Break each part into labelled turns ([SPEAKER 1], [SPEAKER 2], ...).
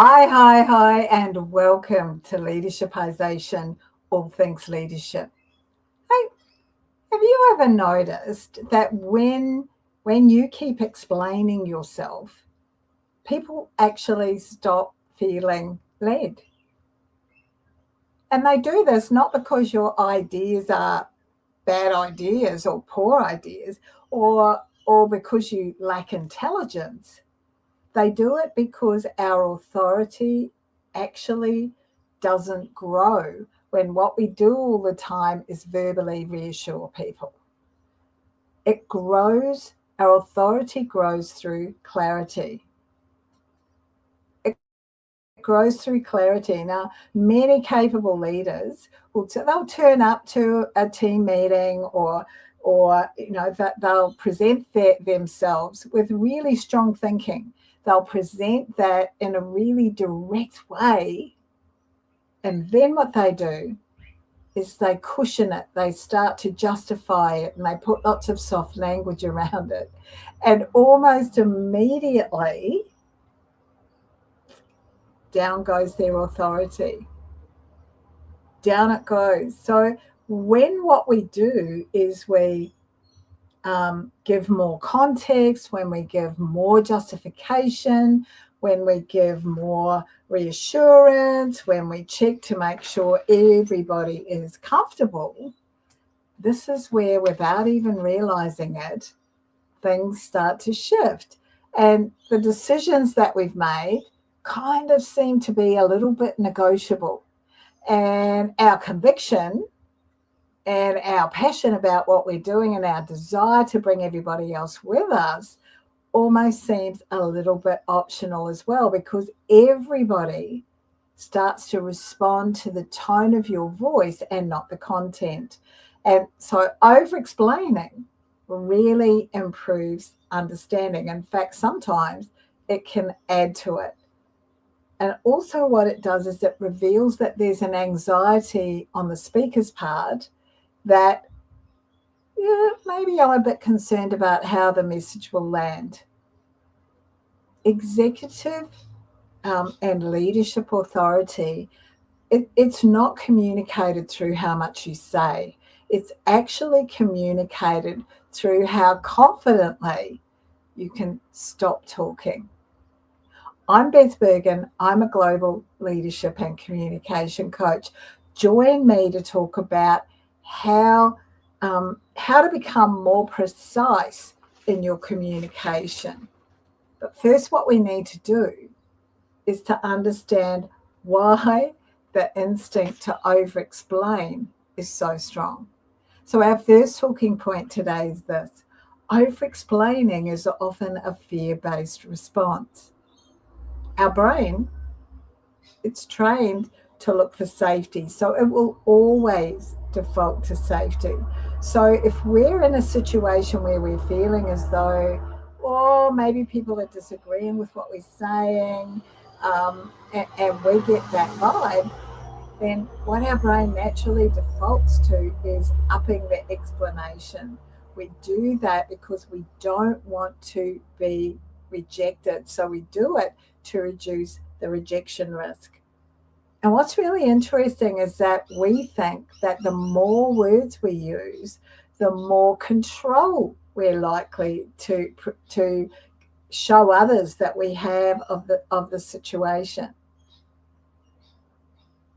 [SPEAKER 1] Hi, and welcome to Leadershipisation, all things leadership. Hey, have you ever noticed that when you keep explaining yourself, people actually stop feeling led? And they do this not because your ideas are bad ideas or poor ideas, or because you lack intelligence. They do it because our authority actually doesn't grow when what we do all the time is verbally reassure people. It grows, our authority grows through clarity. It grows through clarity. Now, many capable leaders they'll turn up to a team meeting or that they'll present themselves with really strong thinking. They'll present that in a really direct way. And then what they do is they cushion it. They start to justify it and they put lots of soft language around it. And almost immediately, down goes their authority. Down it goes. So when what we do is we give more context, when we give more justification, when we give more reassurance, when we check to make sure everybody is comfortable, this is where, without even realizing it, things start to shift. And the decisions that we've made kind of seem to be a little bit negotiable. And our conviction and our passion about what we're doing and our desire to bring everybody else with us almost seems a little bit optional as well, because everybody starts to respond to the tone of your voice and not the content. And so over-explaining really improves understanding. In fact, sometimes it can add to it. And also what it does is it reveals that there's an anxiety on the speaker's part that maybe I'm a bit concerned about how the message will land. Executive and leadership authority, it's not communicated through how much you say. It's actually communicated through how confidently you can stop talking. I'm Beth Bergen. I'm a global leadership and communication coach. Join me to talk about how to become more precise in your communication. But first, what we need to do is to understand why the instinct to over-explain is so strong. So our first talking point today is this: over-explaining is often a fear-based response. Our brain, it's trained to look for safety, so it will always default to safety. So if we're in a situation where we're feeling as though, or maybe people are disagreeing with what we're saying, and we get that vibe, then what our brain naturally defaults to is upping the explanation. We do that because we don't want to be rejected, so we do it to reduce the rejection risk. And what's really interesting is that we think that the more words we use, the more control we're likely to show others that we have of the situation.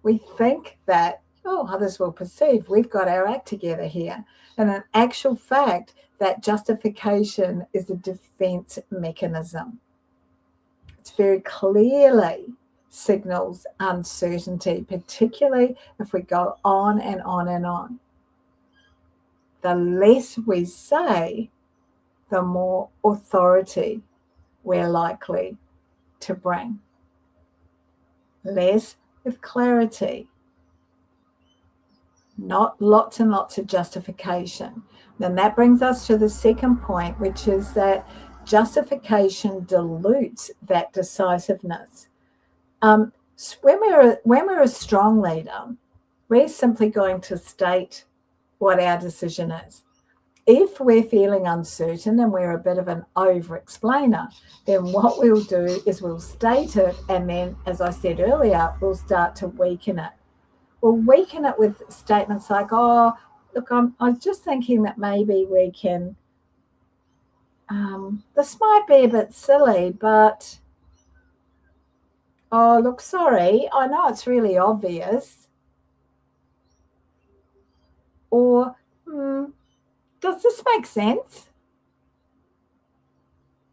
[SPEAKER 1] We think that, others will perceive we've got our act together here. And in actual fact, that justification is a defense mechanism. It's very clearly signals uncertainty, particularly if we go on and on and on. The less we say, the more authority we're likely to bring. Less with clarity, not lots and lots of justification. Then that brings us to the second point, which is that justification dilutes that decisiveness. When we're a strong leader, we're simply going to state what our decision is. If we're feeling uncertain and we're a bit of an over-explainer, then what we'll do is we'll state it, and then, as I said earlier, we'll start to weaken it. We'll weaken it with statements like, oh, look, I was just thinking that maybe we can, this might be a bit silly, but, oh, look, sorry, I know it's really obvious. Or, does this make sense?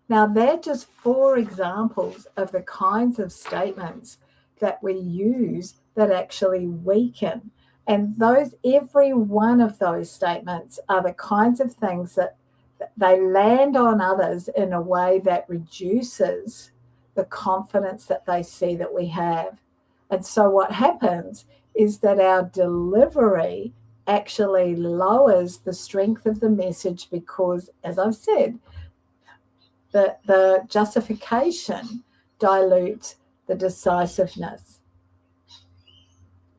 [SPEAKER 1] Now, they're just 4 examples of the kinds of statements that we use that actually weaken. And every one of those statements are the kinds of things that they land on others in a way that reduces the confidence that they see that we have. And so what happens is that our delivery actually lowers the strength of the message because, as I've said, the justification dilutes the decisiveness.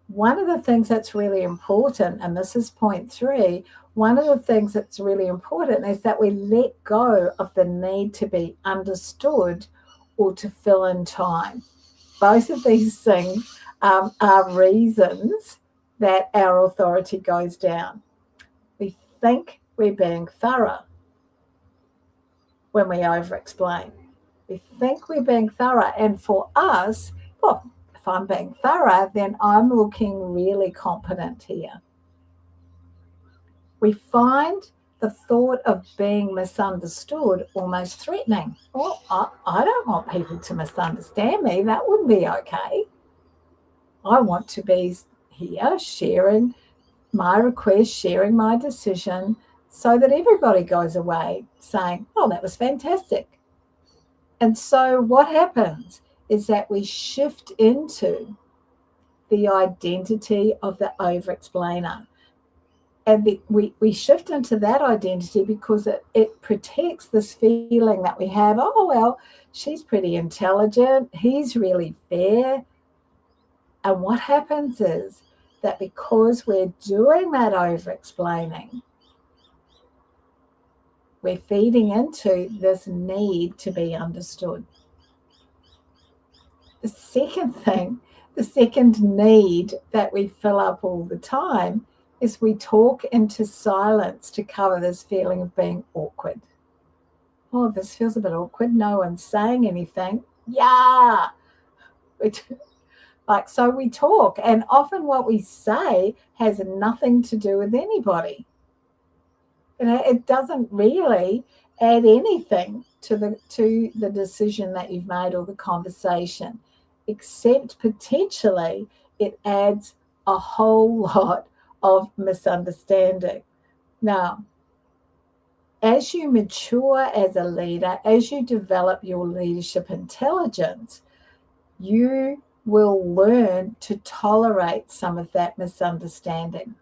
[SPEAKER 1] One of the things that's really important, and this is point 3, one of the things that's really important is that we let go of the need to be understood or to fill in time. Both of these things are reasons that our authority goes down. We think we're being thorough when we over-explain. We think we're being thorough, and for us, well, if I'm being thorough, then I'm looking really competent here. We find the thought of being misunderstood almost threatening. Well, I don't want people to misunderstand me. That wouldn't be okay. I want to be here sharing my request, sharing my decision, so that everybody goes away saying, oh, that was fantastic. And so what happens is that we shift into the identity of the over-explainer. And we shift into that identity because it protects this feeling that we have, oh, well, she's pretty intelligent, he's really fair. And what happens is that because we're doing that over-explaining, we're feeding into this need to be understood. The second need that we fill up all the time is we talk into silence to cover this feeling of being awkward. Oh, this feels a bit awkward. No one's saying anything. Yeah. So we talk, and often what we say has nothing to do with anybody. It doesn't really add anything to the decision that you've made or the conversation, except potentially it adds a whole lot of misunderstanding. Now, as you mature as a leader, as you develop your leadership intelligence, you will learn to tolerate some of that misunderstanding.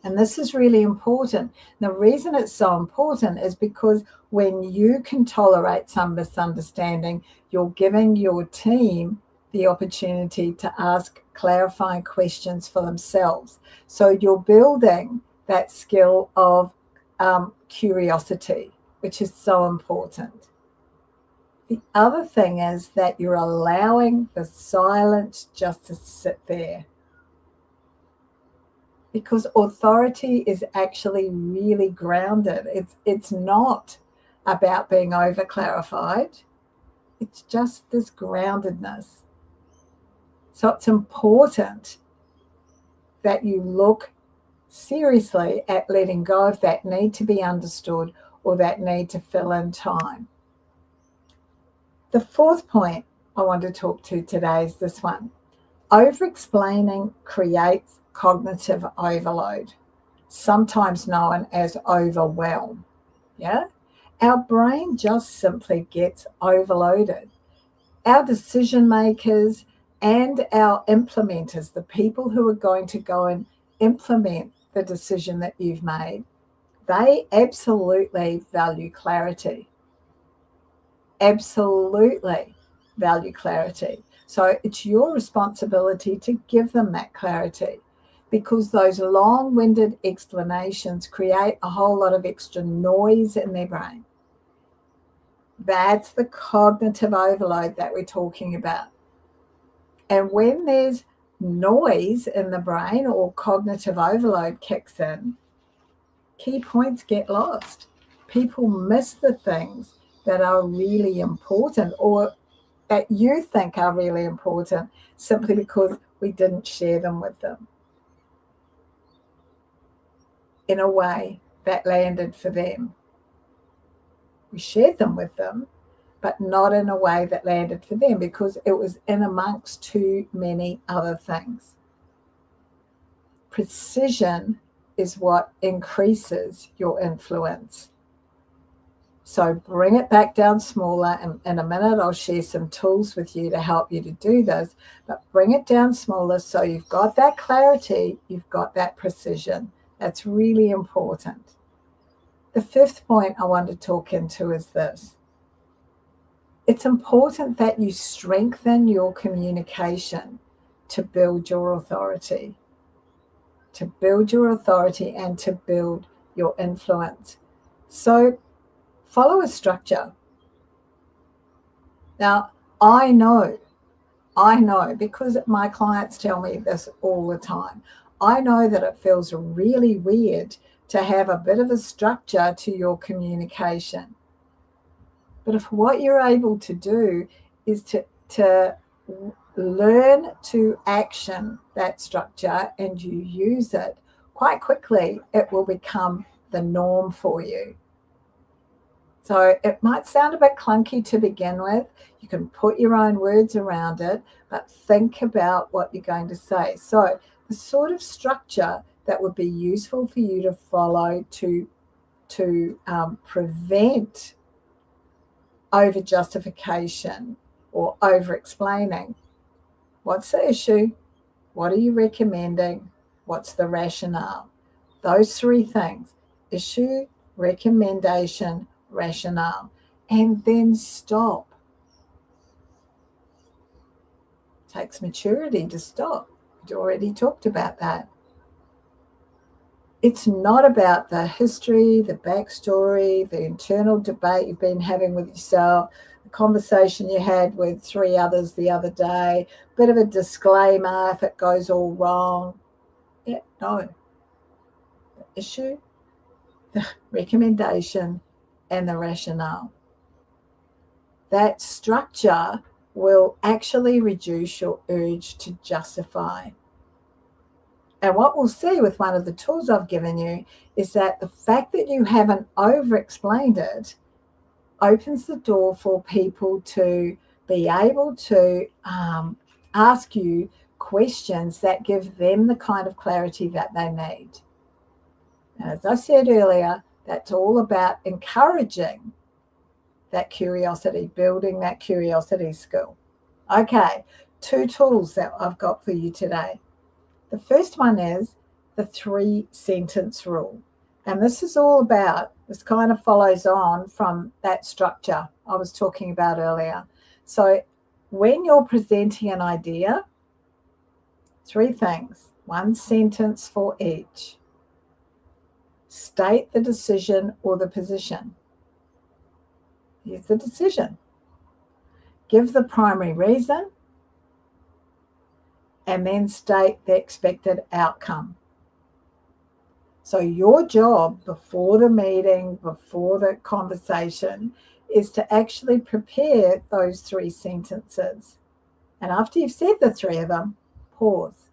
[SPEAKER 1] And this is really important. The reason it's so important is because when you can tolerate some misunderstanding, you're giving your team the opportunity to ask clarifying questions for themselves. So you're building that skill of curiosity, which is so important. The other thing is that you're allowing the silence just to sit there. Because authority is actually really grounded. It's not about being over-clarified. It's just this groundedness. So it's important that you look seriously at letting go of that need to be understood or that need to fill in time. The 4th point I want to talk to today is this one. Over-explaining creates cognitive overload, sometimes known as overwhelm. Yeah? Our brain just simply gets overloaded. Our decision makers and our implementers, the people who are going to go and implement the decision that you've made, they absolutely value clarity. Absolutely value clarity. So it's your responsibility to give them that clarity. because those long-winded explanations create a whole lot of extra noise in their brain. That's the cognitive overload that we're talking about. And when there's noise in the brain or cognitive overload kicks in, key points get lost. People miss the things that are really important or that you think are really important simply because we didn't share them with them in a way that landed for them. We shared them with them, but not in a way that landed for them because it was in amongst too many other things. Precision is what increases your influence. So bring it back down smaller. And in a minute, I'll share some tools with you to help you to do this, but bring it down smaller so you've got that clarity, you've got that precision. That's really important. The fifth point I want to talk into is this. It's important that you strengthen your communication to build your authority, and to build your influence. So follow a structure. Now, I know because my clients tell me this all the time. I know that it feels really weird to have a bit of a structure to your communication. But if what you're able to do is to learn to action that structure and you use it, quite quickly it will become the norm for you. So it might sound a bit clunky to begin with. You can put your own words around it, but think about what you're going to say. So the sort of structure that would be useful for you to follow to prevent over justification or over explaining. What's the issue? What are you recommending? What's the rationale? Those three things: issue, recommendation, rationale. And then stop. It takes maturity to stop. We already talked about that. It's not about the history, the backstory, the internal debate you've been having with yourself, the conversation you had with three others the other day, bit of a disclaimer if it goes all wrong. Yeah, no. The issue, the recommendation, and the rationale. That structure will actually reduce your urge to justify. And what we'll see with one of the tools I've given you is that the fact that you haven't over-explained it opens the door for people to be able to ask you questions that give them the kind of clarity that they need. And as I said earlier, that's all about encouraging that curiosity, building that curiosity skill. Okay, 2 tools that I've got for you today. The first one is the 3-sentence rule. And this is all about, this kind of follows on from that structure I was talking about earlier. So when you're presenting an idea, 3 things, 1 sentence for each. State the decision or the position. Here's the decision. Give the primary reason, and then state the expected outcome. So your job before the meeting, before the conversation, is to actually prepare those 3 sentences. And after you've said the 3 of them, pause.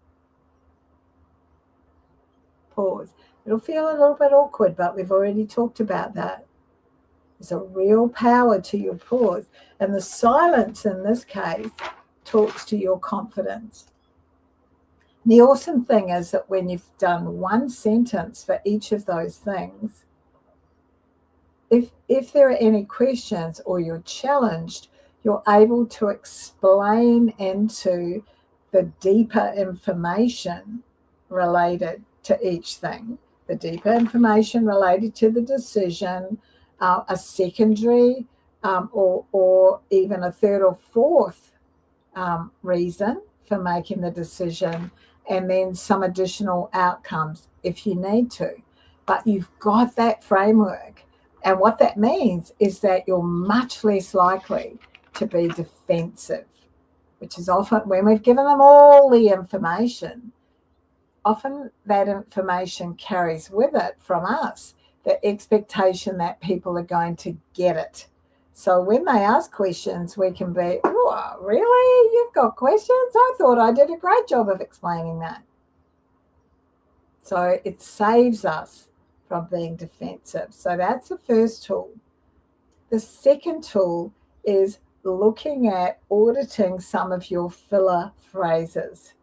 [SPEAKER 1] Pause. It'll feel a little bit awkward, but we've already talked about that. There's a real power to your pause. And the silence in this case talks to your confidence. The awesome thing is that when you've done 1 sentence for each of those things, if there are any questions or you're challenged, you're able to explain into the deeper information related to each thing, the deeper information related to the decision, a secondary or even a 3rd or 4th reason for making the decision, and then some additional outcomes if you need to. But you've got that framework. And what that means is that you're much less likely to be defensive, which is often when we've given them all the information, often that information carries with it from us the expectation that people are going to get it. So when they ask questions, we can be, oh, really? You've got questions? I thought I did a great job of explaining that. So it saves us from being defensive. So that's the first tool. The second tool is looking at auditing some of your filler phrases.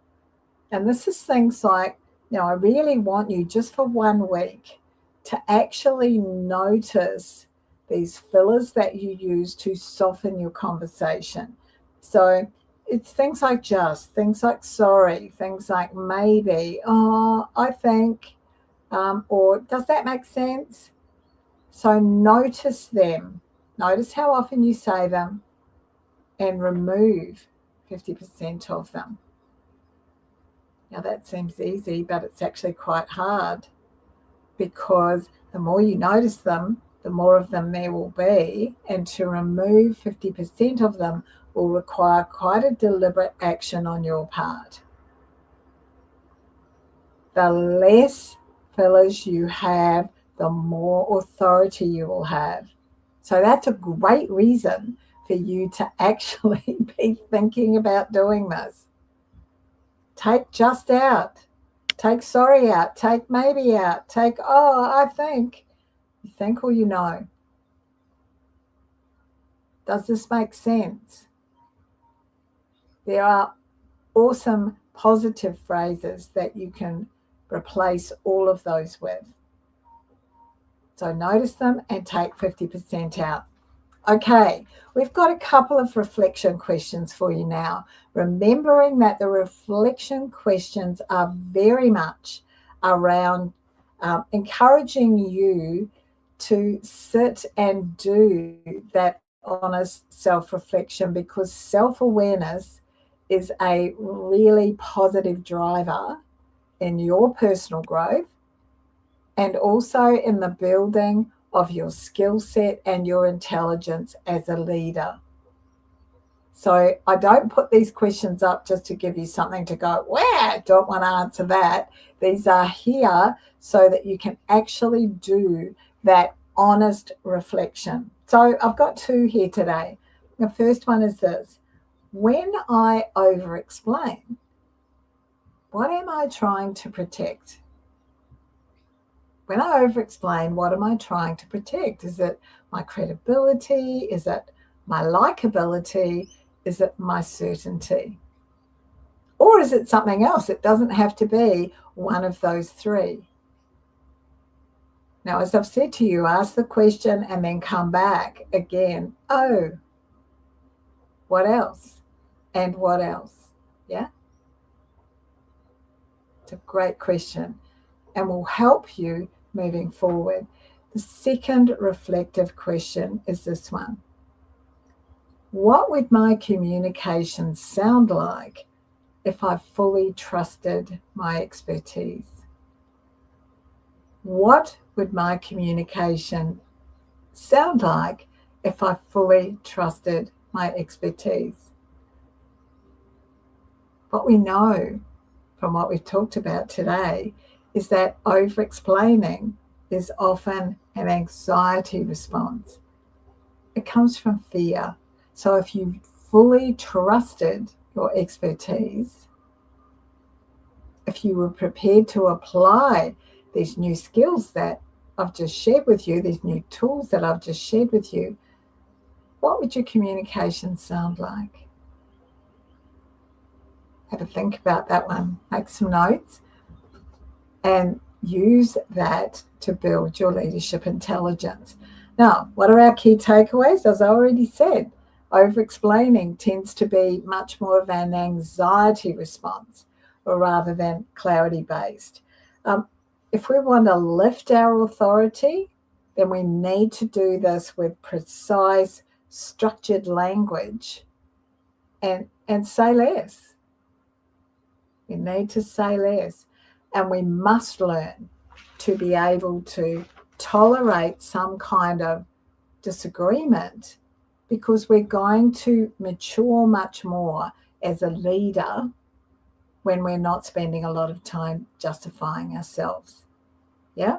[SPEAKER 1] And this is things like, I really want you just for 1 week to actually notice these fillers that you use to soften your conversation. So it's things like just, things like sorry, things like maybe, oh, I think, or does that make sense? So notice them. Notice how often you say them and remove 50% of them. Now that seems easy, but it's actually quite hard, because the more you notice them, the more of them there will be, and to remove 50% of them will require quite a deliberate action on your part. The less fillers you have, the more authority you will have. So that's a great reason for you to actually be thinking about doing this. Take just out. Take sorry out. Take maybe out. Take, oh, I think. You think or you know. Does this make sense? There are awesome positive phrases that you can replace all of those with. So notice them and take 50% out. Okay, we've got a couple of reflection questions for you now. Remembering that the reflection questions are very much around encouraging you to sit and do that honest self-reflection, because self-awareness is a really positive driver in your personal growth and also in the building of your skill set and your intelligence as a leader. So I don't put these questions up just to give you something to go, well, don't want to answer that. These are here so that you can actually do that honest reflection. So I've got 2 here today. The first one is this: when I over-explain, what am I trying to protect? When I over-explain, what am I trying to protect? Is it my credibility? Is it my likability? Is it my certainty? Or is it something else? It doesn't have to be one of those 3. Now, as I've said to you, ask the question and then come back again. Oh, what else? And what else? Yeah? It's a great question and will help you moving forward. The second reflective question is this one: what would my communication sound like if I fully trusted my expertise? What would my communication sound like if I fully trusted my expertise? What we know from what we've talked about today is that over-explaining is often an anxiety response. It comes from fear. So if you fully trusted your expertise, if you were prepared to apply these new skills that I've just shared with you, these new tools that I've just shared with you, what would your communication sound like? Have a think about that one. Make some notes and use that to build your leadership intelligence. Now, what are our key takeaways? As I already said, over-explaining tends to be much more of an anxiety response rather than clarity-based. If we want to lift our authority, then we need to do this with precise, structured language and say less. We need to say less. And we must learn to be able to tolerate some kind of disagreement, because we're going to mature much more as a leader when we're not spending a lot of time justifying ourselves. Yeah?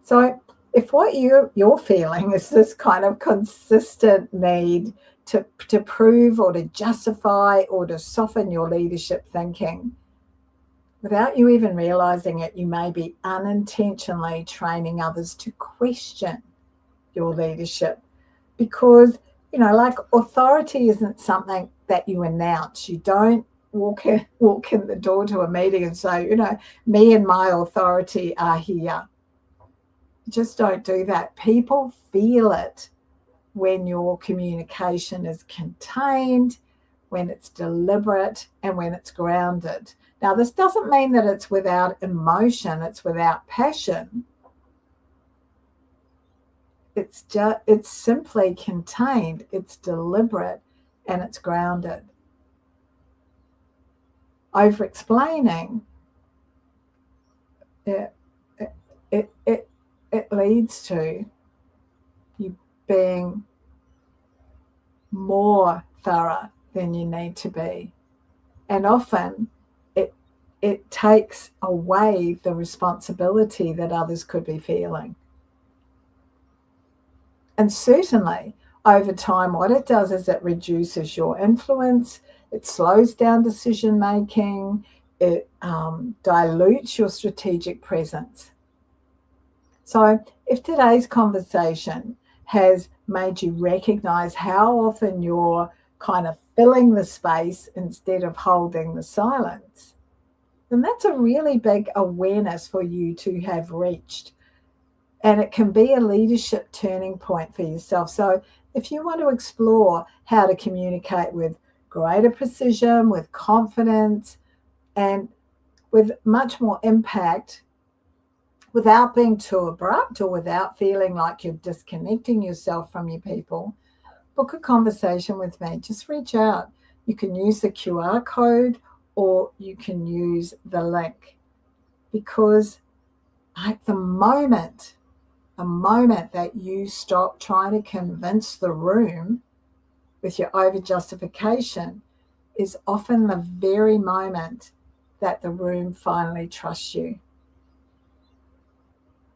[SPEAKER 1] So if what you're feeling is this kind of consistent need to prove or to justify or to soften your leadership thinking, without you even realizing it, you may be unintentionally training others to question your leadership. Because, like, authority isn't something that you announce. You don't walk in the door to a meeting and say, me and my authority are here. Just don't do that. People feel it when your communication is contained, when it's deliberate, and when it's grounded. Now, this doesn't mean that it's without emotion, it's without passion. It's simply contained, it's deliberate, and it's grounded. Over-explaining, it leads to you being more thorough than you need to be. And often it takes away the responsibility that others could be feeling. And certainly, over time, what it does is it reduces your influence, it slows down decision-making, it dilutes your strategic presence. So if today's conversation has made you recognize how often you're kind of filling the space instead of holding the silence, then that's a really big awareness for you to have reached. And it can be a leadership turning point for yourself. So if you want to explore how to communicate with greater precision, with confidence, and with much more impact, without being too abrupt or without feeling like you're disconnecting yourself from your people, book a conversation with me. Just reach out. You can use the QR code or you can use the link, because at the moment that you stop trying to convince the room with your over-justification is often the very moment that the room finally trusts you,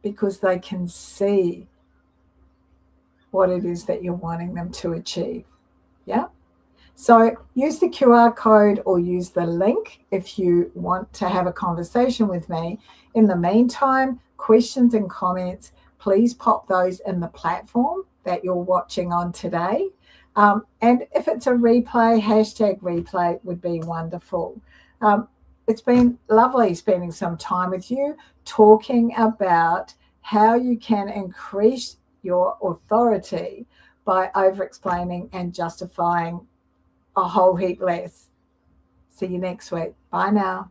[SPEAKER 1] because they can see what it is that you're wanting them to achieve. Yeah? So use the QR code or use the link if you want to have a conversation with me. In the meantime, questions and comments, please pop those in the platform that you're watching on today. And if it's a replay, #replay would be wonderful. It's been lovely spending some time with you talking about how you can increase your authority by over-explaining and justifying a whole heap less. See you next week. Bye now.